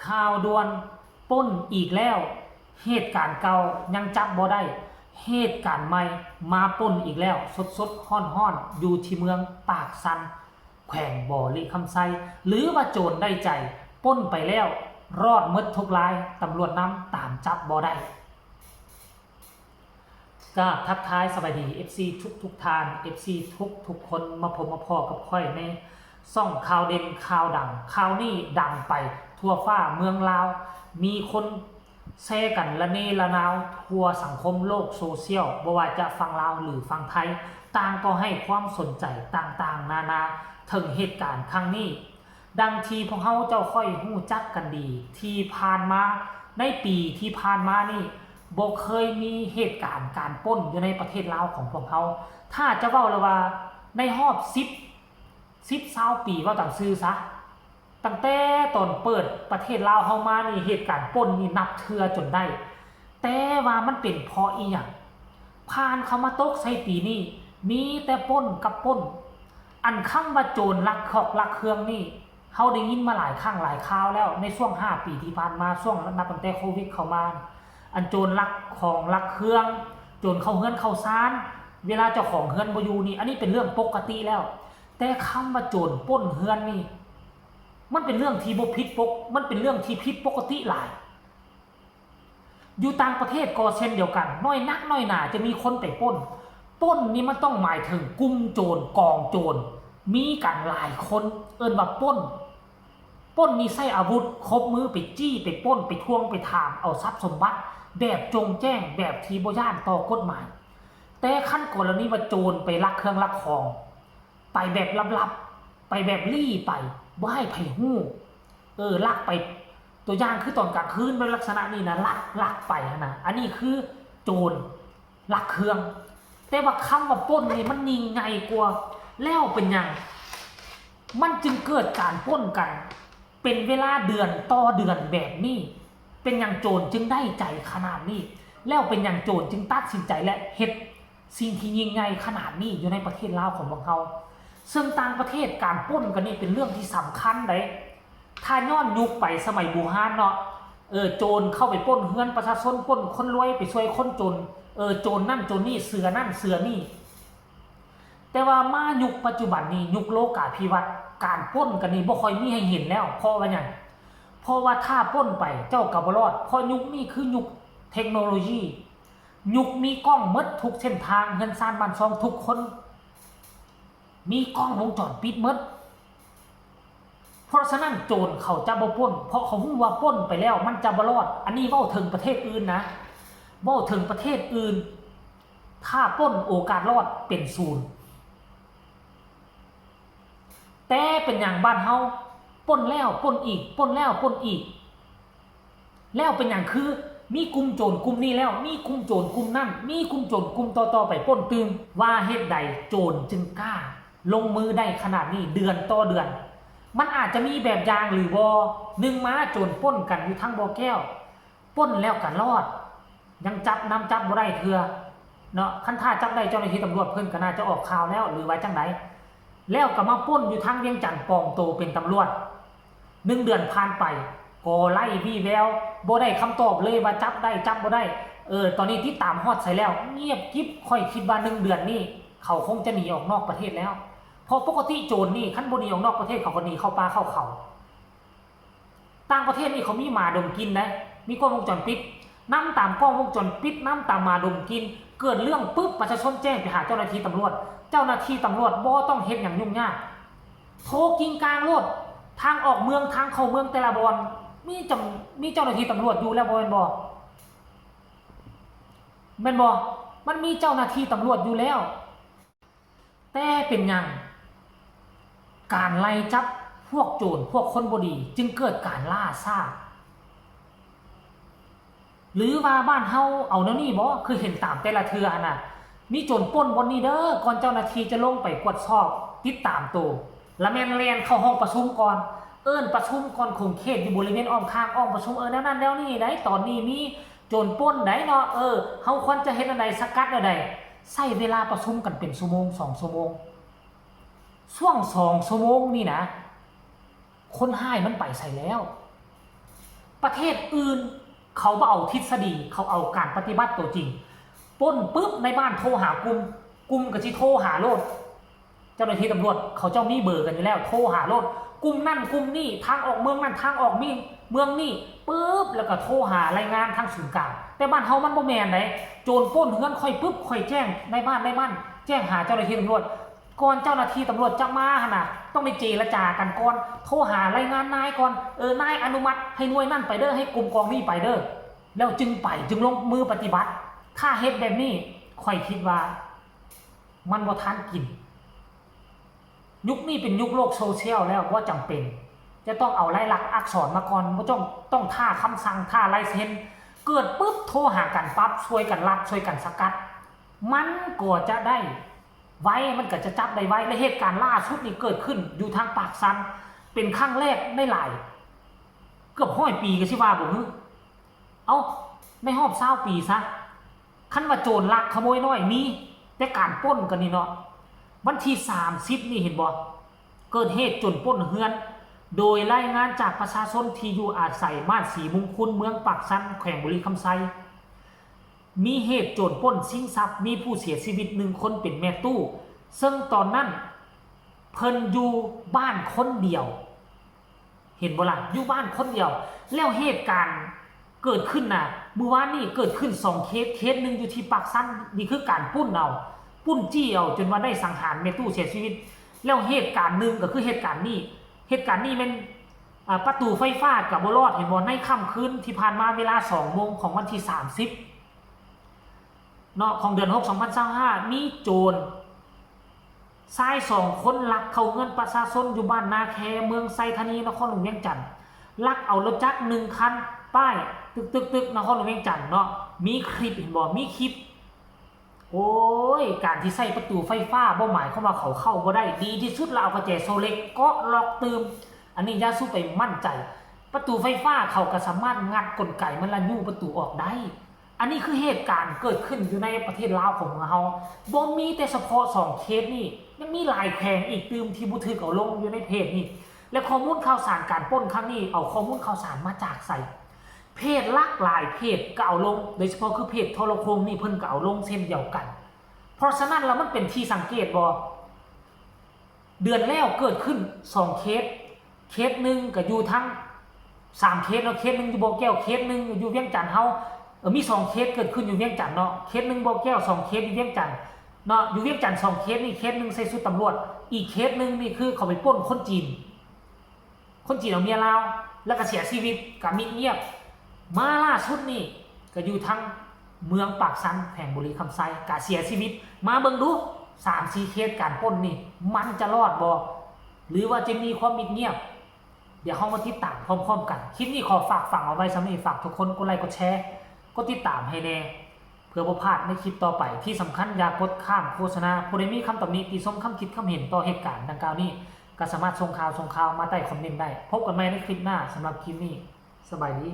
ข่าวด่วนปล้นอีกแล้วเหตุการณ์เก่ายังจับบ่ได้เหตุการณ์ใหม่มาปล้นอีกแล้วสดๆฮ้อนๆอยู่ที่เมืองปากซันแขวงบ่อลิคำไซหรือว่าโจรได้ใจปล้นไปแล้วรอดหมดทุกรายตำรวจนำตามจับบ่ได้ก็ทักทายสวัสดี FC ทุกทาน FC ทุกคนมาพบมาพอกับค่อยในซ่องข่าวเด่นข่าวดังข่าวนี้ดังไปทั่วฟ้าเมืองลาวมีคนแชร์กันละเนระนาวทั่วสังคมโลกโซเชียลบ่ว่าจะฟังลาวหรือฟังไทยต่างก็ให้ความสนใจต่างๆนานาถึงเหตุการณ์ครั้งนี้ดังที่พวกเขาเจ้าค่อยหู้จักกันดีที่ผ่านมาในปีที่ผ่านมานี่บ่เคยมีเหตุการณ์การปล้นอยู่ในประเทศลาวของพวกเขาถ้าจะเว้าแล้วว่าในรอบ10-20 ปีว่าต่างซื้อซะตั้งแต่ตอนเปิดประเทศลาวเฮามานี่เหตุการณ์ปล้นนี่นับเทื่อจนได้แต่ว่ามันเป็นเพราะอีหยังผ่านเข้ามาตกใส่ปีนี้มีแต่ปล้นกับปล้นอันคำว่าโจรลักของลักเครื่องนี่เฮาได้ยินมาหลายครั้งหลายคราวแล้วในช่วง5 ปีที่ผ่านมาช่วงนับตั้งแต่โควิดเข้ามาอันโจรลักของลักเครื่องโจรเข้าเฮือนเข้าศาลเวลาเจ้าของเฮือนบ่อยู่นี่อันนี้เป็นเรื่องปกติแล้วแต่คำว่าโจรปล้นเฮือนนี่มันเป็นเรื่องที่บ่ผิดปกมันเป็นเรื่องที่ผิดปกติหลายอยู่ต่างประเทศก็เช่นเดียวกันน้อยนักน้อยหนาจะมีคนไปปล้นนี่มันต้องหมายถึงกลุ่มโจรกองโจรมีกันหลายคนเอิ้นว่าปล้นนี่ใช้อาวุธครบมือไปจี้ไปปล้นไปทวงไปถามเอาทรัพย์สมบัติแบบจงแจ้งแบบที่บ่ย่านต่อกฎหมายแต่ขั้นกรณีว่าโจรไปลักเครื่องลักของไปแบบลับๆไปแบบลี้ไปบ่ให้ไผฮู้ลักไปตัวอย่างคือตอนกลางคืนเป็นลักษณะนี้นะลักไปนะอันนี้คือโจรลักเครื่องแต่ว่าคำว่าปล้นนี่มันยิ่งใหญ่กว่าแล้วเป็นหยังมันจึงเกิดการปล้นกันเป็นเวลาเดือนต่อเดือนแบบนี้เป็นอย่างโจรจึงได้ใจขนาดนี้แล้วเป็นอย่างโจรจึงตัดสินใจและเฮ็ดสิ่งที่ยิ่งใหญ่ขนาดนี้อยู่ในประเทศลาวของพวกเขาซึ่งต่างประเทศการปล้นกันนี่เป็นเรื่องที่สำคัญเลยถ้าย้อนยุคไปสมัยบูฮานเนาะโจรเข้าไปปล้นเฮือนประชาชนปล้นคนรวยไปช่วยคนจนโจรนั่นโจรนี่เสือนั่นเสือนี่แต่ว่ามายุคปัจจุบันนี้ยุคโลกาภิวัตน์การปล้นกันนี่บ่ค่อยมีให้เห็นแล้วเพราะว่าหยังเพราะว่าถ้าปล้นไปเจ้าก็บ่รอดเพราะยุคนี้คือยุคเทคโนโลยียุคมีกล้องหมดทุกเส้นทางเงินซ่านบ้านช่องทุกคนมีกล้องวงจรปิดหมดเพราะฉะนั้นโจรเขาจะบ่ปล้นเพราะเขารู้ว่าปล้นไปแล้วมันจะบ่รอดอันนี้เว้าถึงประเทศอื่นนะเว้าถึงประเทศอื่นถ้าปล้นโอกาสรอดเป็นศูนย์แต่เป็นอย่างบ้านเฮาปล้นแล้วปล้นอีกปล้นแล้วปล้นอีกแล้วเป็นอย่างคือมีกลุ่มโจรกลุ่มนี้แล้วมีกลุ่มโจรกลุ่มนั้นมีกลุ่มโจรกลุ่มต่อไปปล้นตื่มว่าเหตุใดโจรจึงกล้าลงมือได้ขนาดนี้เดือนต่อเดือนมันอาจจะมีแบบอย่างหรือบ่หนึ่งมาโจรปล้นกันอยู่ทั้งบ่อแก้วปล้นแล้วกันรอดยังจับบ่ได้เทื่อเนาะคันถ้าจับได้เจ้าหน้าที่ตำรวจเพิ่นก็น่าจะออกข่าวแล้วหรือว่าจังไดแล้วก็มาปล้นอยู่ทั้งเวียงจันทน์ปลอมตัวเป็นตำรวจ1 เดือนผ่านไปก็ไล่วี่แววบ่ได้คำตอบเลยว่าจับได้จับบ่ได้ตอนนี้ที่ตามฮอดใส่แล้วเงียบกิ๊บค่อยคิดว่า1 เดือนนี้เขาคงจะหนีออกนอกประเทศแล้วเพราะปกติโจรนี่คันบ่หนีออกนอกประเทศเขาก็หนีเข้าป่าเข้าเขาต่างประเทศนี่เขามีหมาดมกินนะมีกล้องวงจรปิดนำตามกล้องวงจรปิดนำตามหมาดมกินเกิดเรื่องปุ๊บประชาชนแจ้งไปหาเจ้าหน้าที่ตำรวจเจ้าหน้าที่ตำรวจบ่ต้องเฮ็ดหยังยุ่งยากโทรกิงกลางรถทางออกเมืองทางเข้าเมืองแต่ละบอนมีเจ้าหน้าที่ตำรวจอยู่แล้วบ่แม่นบ่แม่นบ่มันมีเจ้าหน้าที่ตำรวจอยู่แล้วแต่เป็นหยังการไล่จับพวกโจรพวกคนบ่ดีจึงเกิดการล่าซ่าหรือว่าบ้านเฮาเอาแนวนี้บ่คือเห็นตามแต่ละเทื่อน่ะมีโจรปล้นบ่นี้เด้อก่อนเจ้าหน้าที่จะลงไปกวดสอบติดตามตัวแล้วแม่นแล่นเข้าห้องประชุมก่อนประชุมก่อนคงเขตอยู่บริเวณอ้อมข้างอ้อมประชุมแนวนั้นแนวนี้ได้ตอนนี้มีโจรปล้นได้เนาะเฮาควรจะเฮ็ดอันใดสกัดอันใดใช้เวลาประชุมกันเป็นชั่วโมง2 ชั่วโมงช่วง2 ชั่วโมงนี่นะคนหายมันไปใส่แล้ว ประเทศอื่นเขาบ่เอาทฤษฎีเขาเอาการปฏิบัติตัวจริงปล้นปุ๊บในบ้านโทรหากลุ่มก็สิโทรหาโลดเจ้าหน้าที่ตำรวจเขาเจ้ามีเบอร์กันอยู่แล้วโทรหาโลดกลุ่มนั่นกลุ่มนี่ทางออกเมืองนั่นทางออกเมืองนี่ปุ๊บแล้วก็โทรหารายงานทางศูนย์กลางแต่บ้านเฮามันบ่แม่นไดโจรปล้นเฮือนค่อยปุ๊บค่อยแจ้งในบ้านแจ้งหาเจ้าหน้าที่ตำรวจก่อนเจ้าหน้าที่ตำรวจจะมาหั่นน่ะต้องไปเจรจากันก่อนโทรหารายงานนายก่อนนายอนุมัติให้หน่วยนั่นไปเด้อให้กลุ่มกองนี้ไปเด้อแล้วจึงลงมือปฏิบัติถ้าเฮ็ดแบบนี้ค่อยคิดว่ามันบ่ทันกินยุคนี้เป็นยุคโลกโซเชียลแล้วว่าจำเป็นจะต้องเอาลายลักษณ์อักษรมาก่อนบ่ต้องท่าคำสั่งท่าลายเซ็นเกิดปุ๊บโทรหากันปั๊บช่วยกันลัดช่วยกันสกัดมันก็จะได้ไว้มันก็จะจับได้ไว้และเหตุการณ์ล่าสุดนี้เกิดขึ้นอยู่ทางปากซันเป็นครั้งแรกในหลายเกือบ100 ปีก็สิว่าบ่ฮึเอาในรอบ20 ปีซะคันว่าโจรลักขโมยน้อยมีแต่การปล้นกันนี่เนาะวันที่30นี่เห็นบ่เกิดเหตุโจรปล้นเฮือนโดยรายงานจากประชาชนที่อยู่อาศัยบ้านศรีมงคลเมืองปากซันแขวงบุรีคำไซมีเหตุโจรปล้นชิงทรัพย์มีผู้เสียชีวิต1 คนเป็นแม่ตู้ซึ่งตอนนั้นเพิ่นอยู่บ้านคนเดียวเห็นบ่ล่ะอยู่บ้านคนเดียวแล้วเหตุการณ์เกิดขึ้นน่ะเมื่อวานนี้เกิดขึ้น2 เคสนึงอยู่ที่ปากซันนี่คือการปุ้นจี้เอาจนว่าได้สังหารแม่ตู้เสียชีวิตแล้วเหตุการณ์นึงก็คือเหตุการณ์นี้มันประตูไฟฟ้ากับบ่รอดเห็นบ่ในค่ำคืนที่ผ่านมาเวลา 2 โมงของวันที่30เนาะของเดือน6 2025มีโจรชาย2 คนลักเข้าเงินประชาชนอยู่บ้านนาแคเมืองไซธานีนครหลวงเวียงจันทน์ลักเอารถจักร1 คันป้ายตึกนครหลวงเวียงจันทน์เนาะมีคลิปเห็นบ่มีคลิปโอ้ยการที่ใส่ประตูไฟฟ้าบ่หมายความว่าเขาเข้าบ่ได้ดีที่สุดแล้วเอากระแจโซเล็กก็ล็อกตืมอันนี้อย่าสู้ไปมั่นใจประตูไฟฟ้าเขาก็สามารถงัดกลไกมันละยู่ประตูออกได้อันนี้คือเหตุการณ์เกิดขึ้นอยู่ในประเทศลาวของเราบ่มีแต่เฉพาะ2 เคสนี่ยังมีหลายแขวงอีกตืมที่บ่ถึกเอาลงอยู่ในเพจนี่และข้อมูลข่าวสารการปล้นครั้งนี้เอาข้อมูลข่าวสารมาจากไสเพจหลากหลายเพจก็เอาลงโดยเฉพาะคือเพจโทรโคงนี่เพิ่นก็เอาลงเช่นเดียวกันเพราะฉะนั้นแล้วมันเป็นที่สังเกตบ่เดือนแล้วเกิดขึ้น2 เคสนึงก็อยู่ทั้ง3 เคสแล้วเคสนึงอยู่บ่อแก้วเคสนึงอยู่เวียงจันทน์เฮามี2 เคสเกิดขึ้นอยู่เวียงจันทน์เนาะเคสนึงบ่อแก้ว2 เคสอยู่เวียงจันทน์เนาะอยู่เวียงจันทน์2 เคสนี่เคสนึงใส่ชุดตำรวจอีกเคสนึงนี่คือเขาไปปล้นคนจีนเอาเมียลาวแล้วก็เสียชีวิตก็มิดเงียบมาล่าสุดนี่ก็อยู่ทั้งเมืองปากซันแขวงบุรีคำไซก็เสียชีวิตมาเบิ่งดู 3-4 เคสการปล้นนี่มันจะรอดบ่หรือว่าจะมีความมิดเงียบเดี๋ยวเฮามาติดตามพร้อมๆกันคลิปนี้ขอฝากฝังเอาไว้สำหรับฝากทุกคนกดไลค์กดแชร์กดติดตามให้แน่เพื่อบ่พลาดในคลิปต่อไปที่สำคัญอย่ากดข้ามโฆษณาผู้ใดมีคำตำหนิติชมคำคิดคำเห็นต่อเหตุการณ์ดังกล่าวนี้ก็สามารถส่งข่าวมาใต้คอมเมนต์ได้พบกันใหม่ในคลิปหน้าสำหรับคลิปนี้สบายดี